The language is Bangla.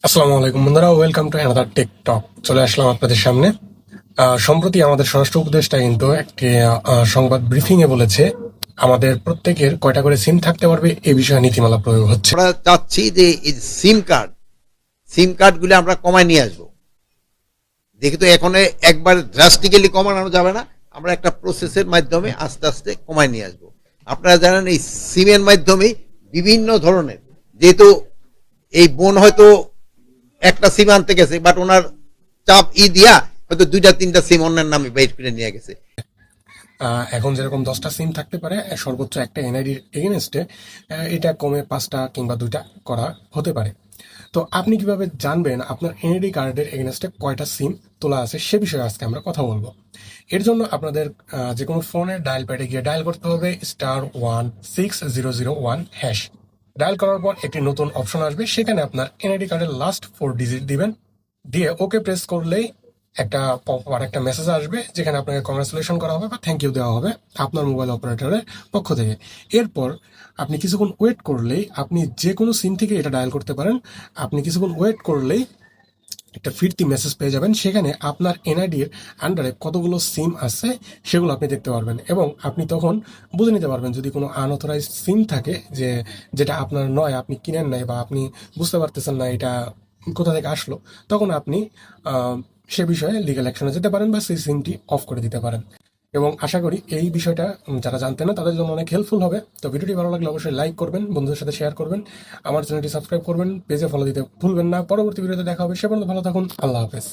আসসালামু আলাইকুম বন্ধুরা, ওয়েলকাম টু অ্যানাদার টেক টক। চলে আসলাম আপনাদের সামনে। সম্প্রতি আমাদের স্বরাষ্ট্র উপদেষ্টা কিন্তু একটি সংবাদ ব্রিফিং এ বলেছে আমাদের প্রত্যেকের কয়টা করে সিম থাকতে পারবে এই বিষয়ে নীতিমালা প্রয়োগ হচ্ছে। আমরা চাচ্ছি যে এই সিম কার্ড গুলো আমরা কমায় নিয়ে আসবো। দেখি তো এখন একবার ড্রাস্টিক্যালি কমানো যাবে না, আমরা একটা প্রসেসের মাধ্যমে আস্তে আস্তে কমায় নিয়ে আসবো। আপনারা জানেন এই সিমের মাধ্যমে বিভিন্ন ধরনের, যেহেতু এই বোন হয়তো একটা সিম আনতে গেছে, বাট ওনার চাপ দিয়া হয়তো দুইটা তিনটা সিম অন্যের নামে বাইট করে নিয়ে গেছে। এখন যেরকম 10টা সিম থাকতে পারে সর্বোচ্চ একটা এনআইডির এগেনস্টে, এটা কমে 5টা কিংবা 2টা করা হতে পারে। তো আপনি কিভাবে জানবেন আপনার এনআইডি কার্ডের এগেনস্টে কয়টা সিম তোলা আছে সে বিষয়ে আজকে আমরা কথা বলবো। এর জন্য আপনাদের যে কোনো ফোনের ডায়াল প্যাডে গিয়ে ডায়াল করতে হবে *16001#। ডায়াল করার পর একটি নতুন অপশন আসবে, সেখানে আপনার এনআইডি কার্ডের লাস্ট 4 ডিজিট দিবেন, দিয়ে ওকে প্রেস করলেই একটা পপ আর একটা মেসেজ আসবে, যেখানে আপনাকে কংগ্রাচুলেশন করা হবে বা থ্যাংক ইউ দেওয়া হবে আপনার মোবাইল অপারেটরের পক্ষ থেকে। এরপর আপনি কিছুক্ষণ ওয়েট করলেই, আপনি যে কোনো সিম থেকে এটা ডায়াল করতে পারেন, আপনি কিছুক্ষণ ওয়েট করলেই একটা ফিরতি মেসেজ পেয়ে যাবেন, সেখানে আপনার এনআইডির আন্ডারে কতগুলো সিম আছে সেগুলো আপনি দেখতে পারবেন, এবং আপনি তখন বুঝে নিতে পারবেন যদি কোনো আনঅথরাইজ সিম থাকে, যেটা আপনার নয়, আপনি কিনেন নাই, বা আপনি বুঝতে পারতেছেন না এটা কোথা থেকে আসলো। তখন আপনি আহ, সে বিষয়ে লিগ্যাল অ্যাকশনে যেতে পারেন বা সেই সিমটি অফ করে দিতে পারেন। এবং আশা করি এই বিষয়টা যারা জানতেন না তাদের জন্য অনেক হেল্পফুল হবে। তো ভিডিওটি ভালো লাগলে অবশ্যই লাইক করবেন, বন্ধুদের সাথে শেয়ার করবেন, আমার চ্যানেলটি সাবস্ক্রাইব করবেন, পেজে ফলো দিতে ভুলবেন না। পরবর্তী ভিডিওতে দেখা হবে, সে পর্যন্ত ভালো থাকুন, আল্লাহ হাফেজ।